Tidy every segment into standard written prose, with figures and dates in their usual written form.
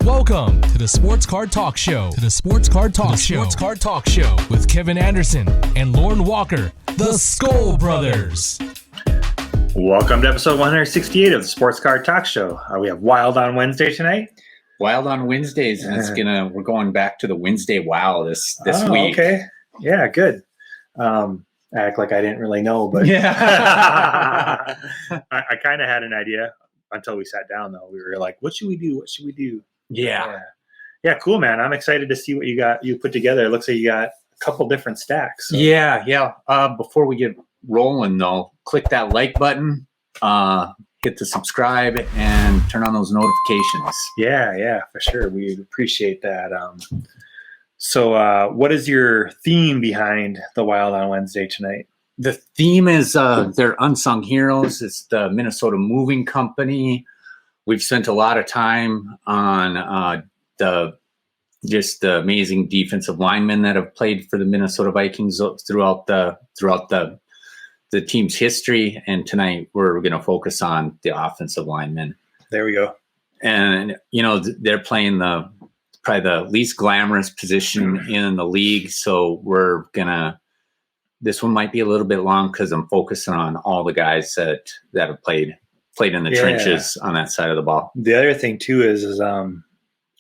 Welcome to the Sports Card Talk Show. Sports Card Talk Show with Kevin Anderson and Lorn Walker, the Skull Brothers. Welcome to episode 168 of the Sports Card Talk Show. We have Wild on Wednesday tonight. Wild on Wednesdays, and we're going back to the Wednesday Wow this week. Okay, yeah, good. Act like I didn't really know, but yeah, I kind of had an idea until we sat down. Though we were like, "What should we do? What should we do?" Yeah, cool, man. I'm excited to see what you put together. It looks like you got a couple different stacks. So. Yeah. Before we get rolling, though, click that like button, hit the subscribe, and turn on those notifications. Yeah, for sure. We appreciate that. So, what is your theme behind the Wild on Wednesday tonight? The theme is they're unsung heroes. It's the Minnesota Moving Company. We've spent a lot of time on the amazing defensive linemen that have played for the Minnesota Vikings throughout the team's history. And tonight we're going to focus on the offensive linemen. There we go. And, they're playing probably the least glamorous position in the league. So this one might be a little bit long because I'm focusing on all the guys that have played in the trenches on that side of the ball. The other thing too is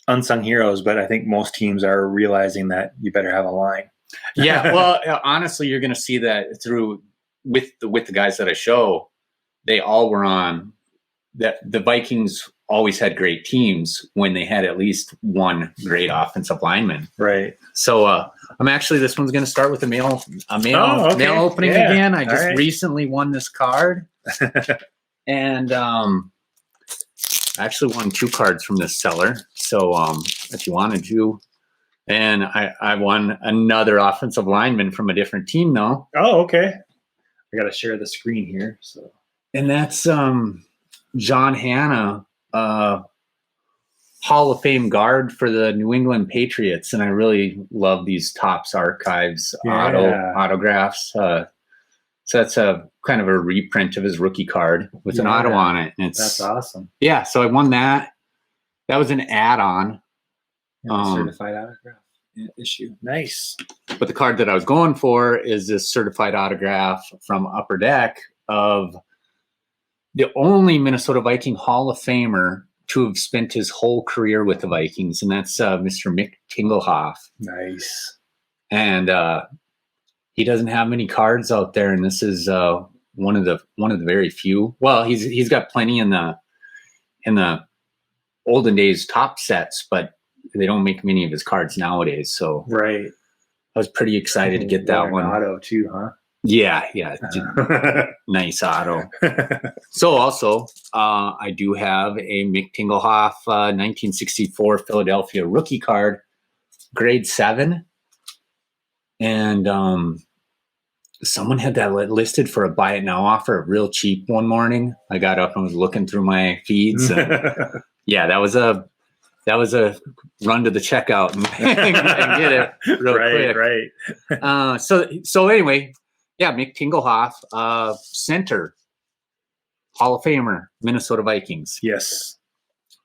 unsung heroes, but I think most teams are realizing that you better have a line. Yeah. Well, honestly, you're going to see that with the guys that I show, they all were on that. The Vikings always had great teams when they had at least one great offensive lineman. Right. So this one's going to start with a mail opening again. I just recently won this card. And I actually won 2 cards from this seller. So if you wanted to, and I won another offensive lineman from a different team though. Oh, okay. I got to share the screen here. So, and that's John Hanna, Hall of Fame guard for the New England Patriots. And I really love these Topps Archives autographs. So that's a kind of a reprint of his rookie card with an auto on it. And that's awesome. Yeah, so I won that. That was an add-on. Certified autograph issue. Nice. But the card that I was going for is this certified autograph from Upper Deck of the only Minnesota Viking Hall of Famer to have spent his whole career with the Vikings, and that's Mr. Mick Tingelhoff. Nice. And he doesn't have many cards out there, and this is one of the very few. Well, he's got plenty in the olden days top sets, but they don't make many of his cards nowadays. So right, I was pretty excited to get that one. Auto too, huh? Yeah, nice auto. So also, I do have a Mick Tingelhoff 1964 Philadelphia rookie card, grade 7. And someone had that listed for a buy it now offer, real cheap one morning. I got up and was looking through my feeds. And yeah, that was a run to the checkout and get it real quick. Right. So anyway, yeah, Mick Tingelhoff, center, Hall of Famer, Minnesota Vikings. Yes.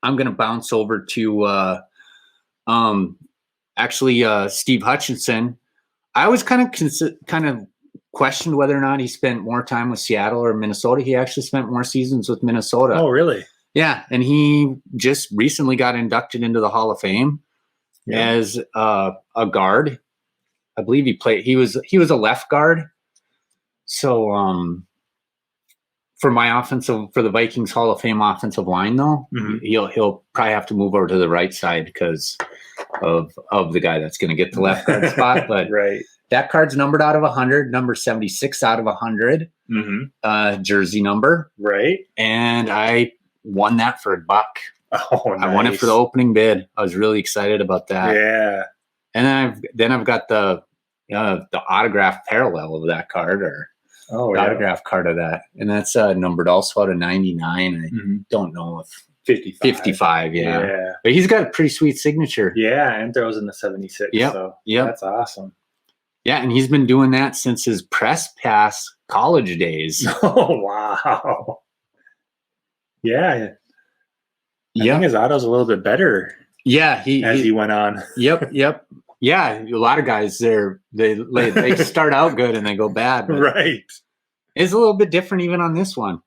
I'm going to bounce over to Steve Hutchinson. I always kind of questioned whether or not he spent more time with Seattle or Minnesota. He actually spent more seasons with Minnesota. Oh, really? Yeah, and he just recently got inducted into the Hall of Fame as a guard. I believe he was a left guard. So for the Vikings Hall of Fame offensive line though, he'll probably have to move over to the right side because of the guy that's going to get the left guard spot. But right. That card's numbered out of 100, number 76 out of 100, jersey number. Right. And I won that for $1. Oh, nice. I won it for the opening bid. I was really excited about that. Yeah. And then I've got the autograph parallel of that card, or autograph card of that, and that's numbered also out of 99. I don't know if 55. Yeah. But he's got a pretty sweet signature. Yeah, and throws in the 76. Yep. So yep. That's awesome. Yeah, and he's been doing that since his press pass college days. Oh, wow. Yeah. I think his auto's a little bit better Yeah, he went on. Yep. Yeah, a lot of guys they start out good and they go bad. Right. It's a little bit different even on this one.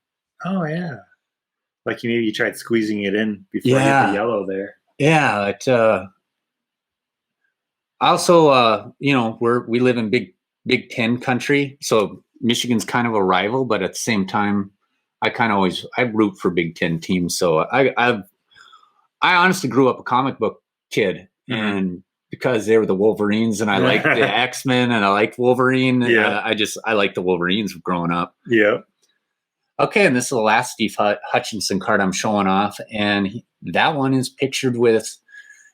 Oh yeah. Like maybe you tried squeezing it in before you hit the yellow there. Yeah. Also, we live in Big Ten country, so Michigan's kind of a rival, but at the same time, I root for Big Ten teams. So I honestly grew up a comic book kid, and because they were the Wolverines, and I liked the X-Men, and I liked Wolverine. Yeah. I liked the Wolverines growing up. Yeah. Okay, and this is the last Steve Hutchinson card I'm showing off, and that one is pictured with,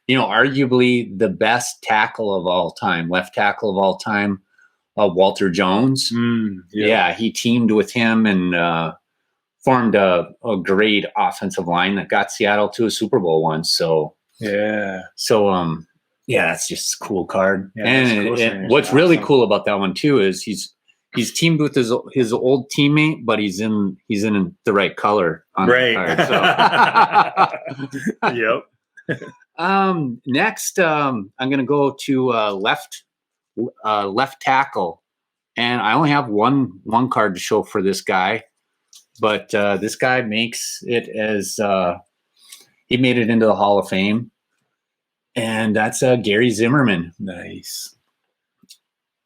arguably the best tackle of all time, left tackle of all time, Walter Jones. Yeah, he teamed with him and formed a great offensive line that got Seattle to a Super Bowl once. So that's just a cool card. Yeah, and what's really cool about that one too is he's teamed with his old teammate, but he's in the right color on the card. So. Yep. Next, I'm going to go to left tackle, and I only have one card to show for this guy, but this guy makes it as he made it into the Hall of Fame, and that's Gary Zimmerman. Nice.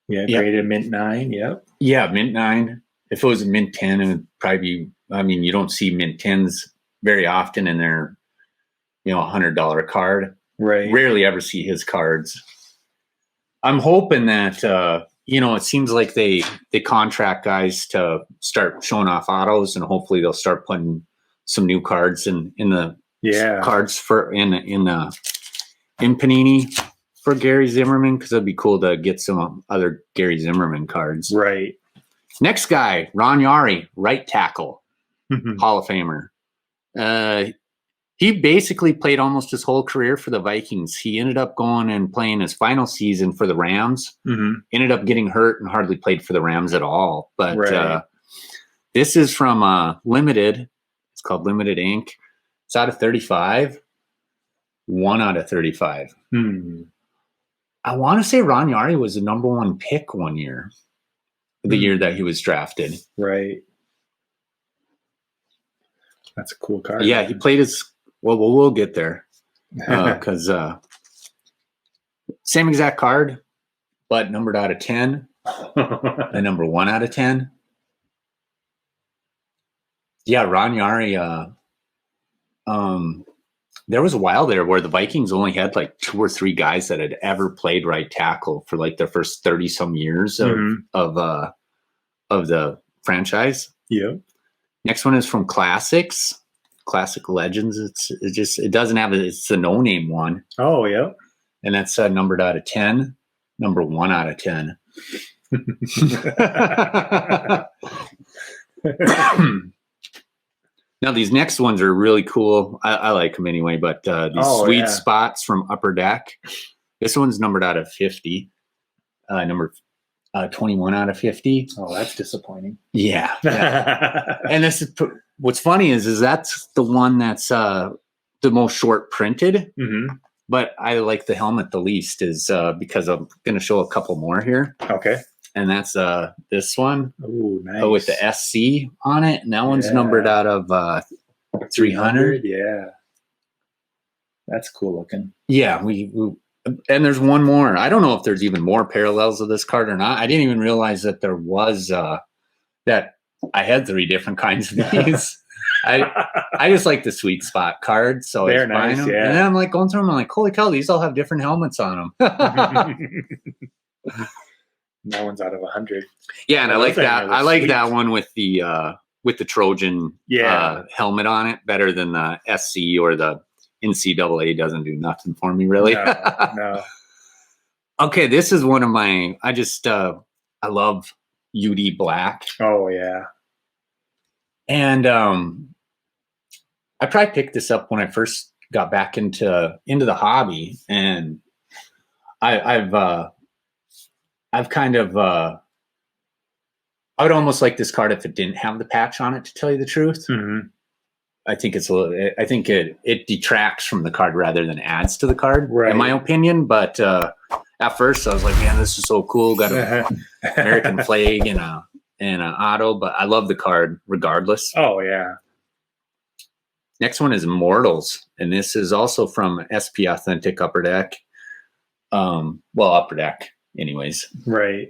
Yeah, graded mint 9. Yep. Yeah, mint 9. If it was a mint 10, it would probably be. I mean, you don't see mint 10s very often in their, $100 card. Right. Rarely ever see his cards. I'm hoping that it seems like they contract guys to start showing off autos, and hopefully they'll start putting some new cards in the cards for in Panini for Gary Zimmerman, because it'd be cool to get some other Gary Zimmerman cards. Right. Next guy, Ron Yari, right tackle, Hall of Famer. He basically played almost his whole career for the Vikings. He ended up going and playing his final season for the Rams. Ended up getting hurt and hardly played for the Rams at all. But this is from Limited. It's called Limited Inc. It's out of 35. 1 out of 35. I want to say Ron Yari was the number 1 pick one year. The year that he was drafted. Right. That's a cool card. Yeah, he played his... Well, we'll get there. Because same exact card, but numbered out of 10. The number 1 out of 10. Yeah, Ron Yari. There was a while there where the Vikings only had like 2 or 3 guys that had ever played right tackle for like their first 30 some years of the franchise. Yeah. Next one is from Classic Legends. It doesn't have it's the no name one. Oh yeah. And that's numbered out of 10. Number 1 out of 10. Now, these next ones are really cool. I like them anyway, but these sweet spots from Upper Deck. This one's numbered out of 50. Number 21 out of 50. Oh, that's disappointing. Yeah. And this is what's funny is that's the one that's the most short printed. But I like the helmet the least is because I'm going to show a couple more here. Okay. And that's this one. Oh, nice. With the SC on it. And that one's numbered out of 300. Yeah. That's cool looking. Yeah. We and there's one more. I don't know if there's even more parallels of this card or not. I didn't even realize that there was that I had 3 different kinds of these. I just like the sweet spot cards. So they're nice. Them. Yeah. And then I'm like going through them. I'm like, holy cow, these all have different helmets on them. That one's out of 100. Yeah, and I like that. I like that one with the Trojan helmet on it better than the SC or the NCAA. Doesn't do nothing for me really. No. Okay, this is one of my. I love UD Black. Oh yeah. And I probably picked this up when I first got back into the hobby, and I've kind of I would almost like this card if it didn't have the patch on it, to tell you the truth. I think it's a little. I think it detracts from the card rather than adds to the card, Right. in my opinion. But at first, I was like, "Man, this is so cool! Got an American flag and an auto." But I love the card regardless. Oh yeah. Next one is Immortals, and this is also from SP Authentic Upper Deck. Upper Deck, anyways. Right.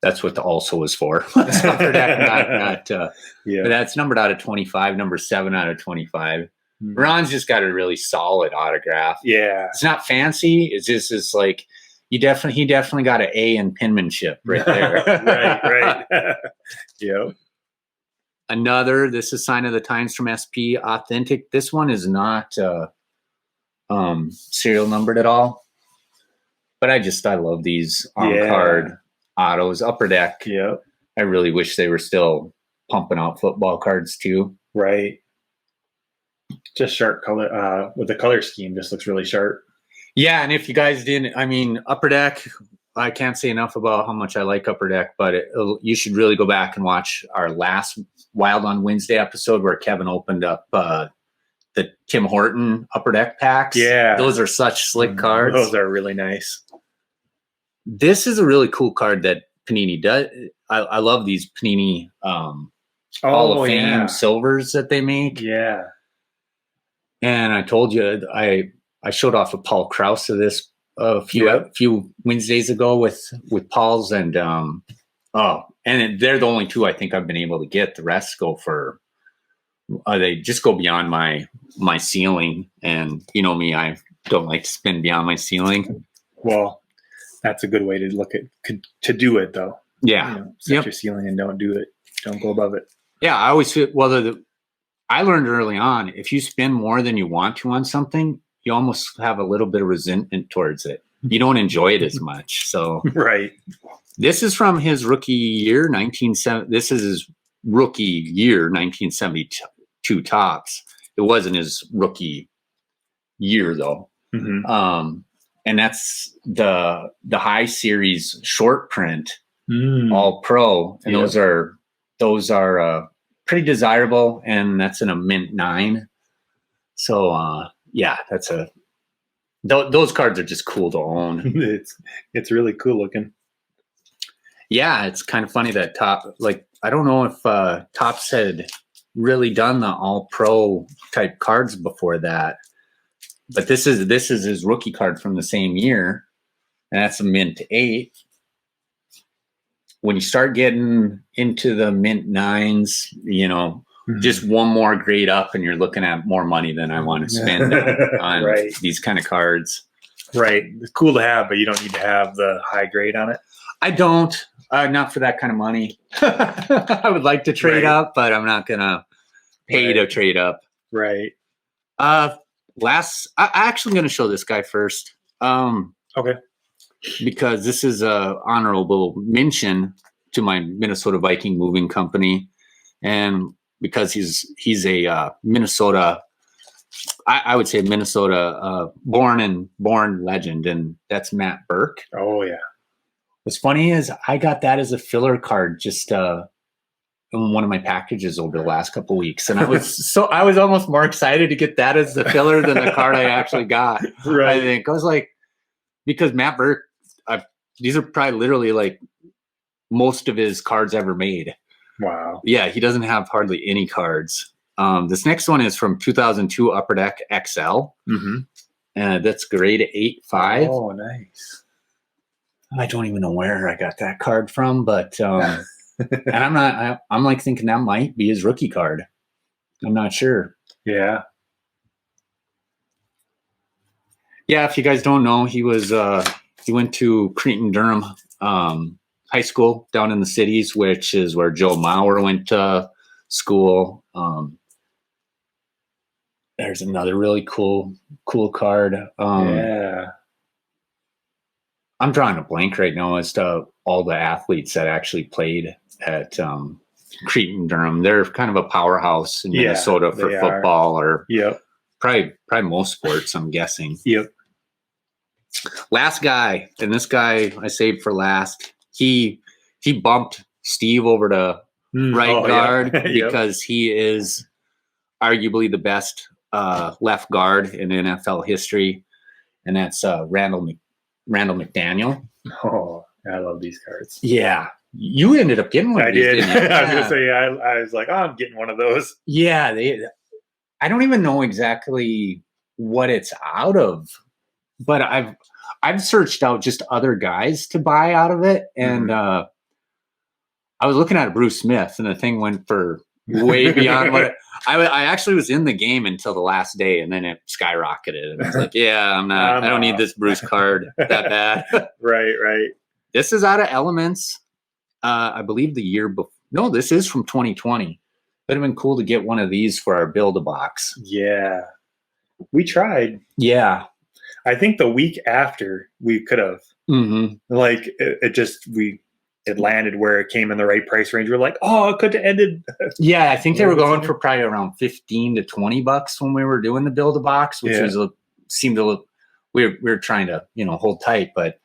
That's what the also was for. Upper Deck, yeah. But that's numbered out of 25, number 7 out of 25. Mm-hmm. Ron's just got a really solid autograph. Yeah. It's not fancy. It's just like he definitely got an A in penmanship right there. right. Yep. This is Sign of the Times from SP Authentic. This one is not serial numbered at all. But I love these on-card autos. Upper Deck. Yep. I really wish they were still pumping out football cards too. Right. Just sharp color with the color scheme just looks really sharp. Yeah, and if you guys didn't, Upper Deck, I can't say enough about how much I like Upper Deck, but you should really go back and watch our last Wild on Wednesday episode where Kevin opened up the Tim Horton Upper Deck packs. Yeah. Those are such slick cards. Those are really nice. This is a really cool card that Panini does. I love these Panini Hall of Fame silvers that they make. Yeah. And I told you, I showed off a Paul Krause of this a few Wednesdays ago with Paul's, and and they're the only two I think I've been able to get. The rest go for they just go beyond my ceiling, and you know me, I don't like to spend beyond my ceiling. Well, that's a good way to look at to do it though. Yeah, set your ceiling and don't do it. Don't go above it. Yeah, I always feel I learned early on, if you spend more than you want to on something, you almost have a little bit of resentment towards it. You don't enjoy it as much. So right. This is from his rookie year, 1970. This is his rookie year, 1972 tops. It wasn't his rookie year though. Mm-hmm. And that's the high series short print, all pro. And those are pretty desirable, and that's in a mint 9. So those cards are just cool to own. It's really cool looking. Yeah, it's kind of funny that I don't know if Topps had really done the all pro type cards before that, but this is his rookie card from the same year, and that's a mint 8. When you start getting into the mint 9s, just one more grade up and you're looking at more money than I want to spend on right. these kind of cards. Right. It's cool to have, but you don't need to have the high grade on it. I don't. Not for that kind of money. I would like to trade up, but I'm not going to pay to trade up. Right. I'm actually going to show this guy first. Okay. Because this is a honorable mention to my Minnesota Viking moving company, and because he's a Minnesota, I would say Minnesota born legend, and that's Matt Burke. Oh yeah. What's funny is I got that as a filler card just in one of my packages over the last couple of weeks, and I was almost more excited to get that as the filler than the card I actually got. Right. I think I was like, because Matt Burke. These are probably literally like most of his cards ever made. Wow. Yeah, he doesn't have hardly any cards. This next one is from 2002 Upper Deck XL. Mm-hmm. That's grade 8.5. Oh, nice. I don't even know where I got that card from, but and I'm like thinking that might be his rookie card. I'm not sure. Yeah. Yeah, if you guys don't know, he went to Cretin-Durham High School down in the cities, which is where Joe Mauer went to school. There's another really cool card. Yeah. I'm drawing a blank right now as to all the athletes that actually played at Cretin-Durham. They're kind of a powerhouse in Minnesota for football or probably most sports, I'm guessing. Yep. Last guy, and this guy I saved for last. He bumped Steve over to right guard because he is arguably the best left guard in NFL history, and that's Randall McDaniel. Oh, I love these cards. Yeah. You ended up getting one of I these, did. didn't you? I was gonna say, I was like, oh, I'm getting one of those. Yeah, I don't even know exactly what it's out of, but I've searched out just other guys to buy out of it, and I was looking at Bruce Smith, and the thing went for way beyond what I actually was in the game until the last day, and then it skyrocketed, and I was like, yeah, I don't need this Bruce card that bad. Right. This is out of Elements. I believe the year before. No, this is from 2020. Would have been cool to get one of these for our Build-A-Box. Yeah. We tried. Yeah. I think the week after we could have. Mm-hmm. Like, it landed where it came in the right price range. We're like, oh, it could have ended. Yeah, I think they were going for probably around $15 to $20 when we were doing the Build-A-Box, which seemed to look, we were trying to, hold tight. But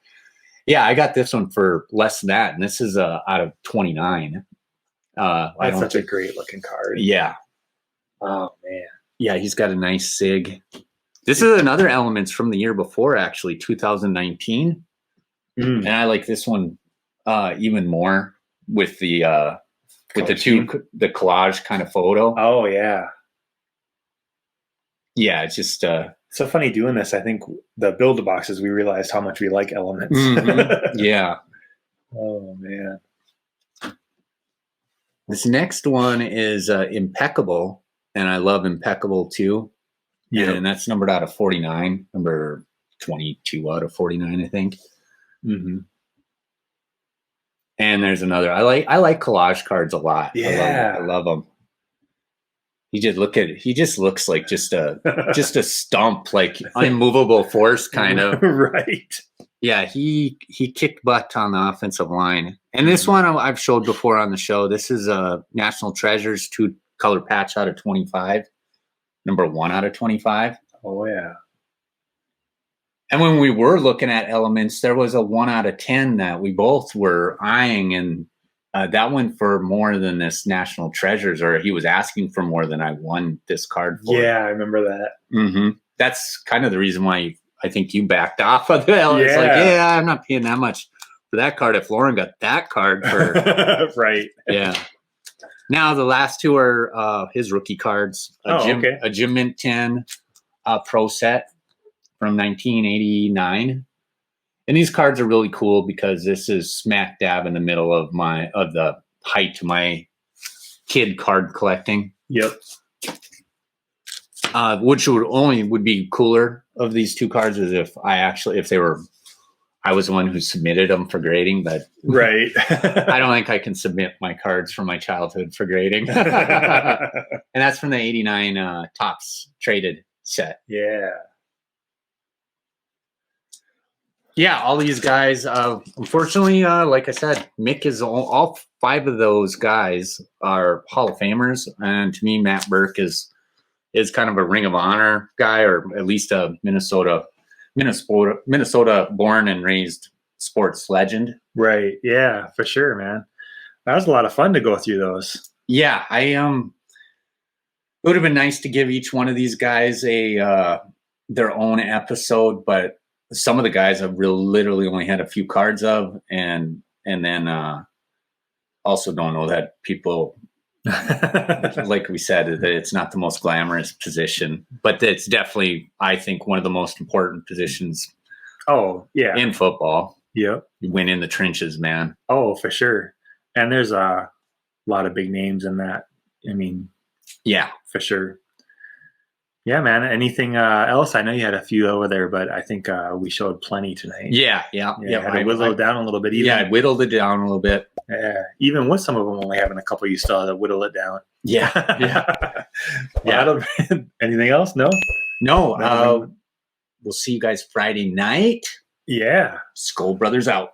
yeah, I got this one for less than that. And this is out of 29. That's such a great looking card. Yeah. Oh man. Yeah, he's got a nice SIG. This is another Elements from the year before, actually, 2019. And I like this one even more with the the collage kind of photo. Oh yeah. Yeah, it's just so funny doing this. I think the Build-A-Boxes, we realized how much we like Elements. Yeah. Oh man. This next one is Impeccable, and I love Impeccable too. Yeah, and that's numbered out of 49, number 22 out of 49, I think. Mm-hmm. And there's another. I like collage cards a lot. Yeah, I love them. He just looks like just a stump, like unmovable force kind of. Right. Yeah, he kicked butt on the offensive line. And this one I've showed before on the show. This is a National Treasures 2-color patch out of 25. Number 1 out of 25. Oh, yeah. And when we were looking at Elements, there was a 1 out of 10 that we both were eyeing. And that went for more than this National Treasures, or he was asking for more than I won this card for. Yeah, I remember that. Mm-hmm. That's kind of the reason why I think you backed off of it. It's like, I'm not paying that much for that card if Lorn got that card for. Right. Yeah. Now the last two are his rookie cards. A Jim Mint 10 Pro set from 1989. And these cards are really cool because this is smack dab in the middle of the height to my kid card collecting. Yep. Which would be cooler of these two cards is if I was the one who submitted them for grading, but right. I don't think I can submit my cards from my childhood for grading. And that's from the 89 Topps traded set. Yeah. Yeah, all these guys, unfortunately, like I said, Mick is all 5 of those guys are Hall of Famers. And to me, Matt Burke is kind of a Ring of Honor guy, or at least a Minnesota born and raised sports legend. Right. Yeah, for sure, man. That was a lot of fun to go through those. Yeah, it would have been nice to give each one of these guys their own episode, but some of the guys I've literally only had a few cards of, and then also don't know that people like we said, that it's not the most glamorous position, but it's definitely, I think, one of the most important positions. Oh, yeah. In football. Yep. You win in the trenches, man. Oh, for sure. And there's a lot of big names in that. I mean, yeah, for sure. Yeah, man. Anything else? I know you had a few over there, but I think we showed plenty tonight. Yeah. I whittled it down a little bit. I whittled it down a little bit. Yeah, even with some of them only having a couple, you still had to whittle it down. Yeah. Anything else? No. We'll see you guys Friday night. Yeah. Skull Brothers out.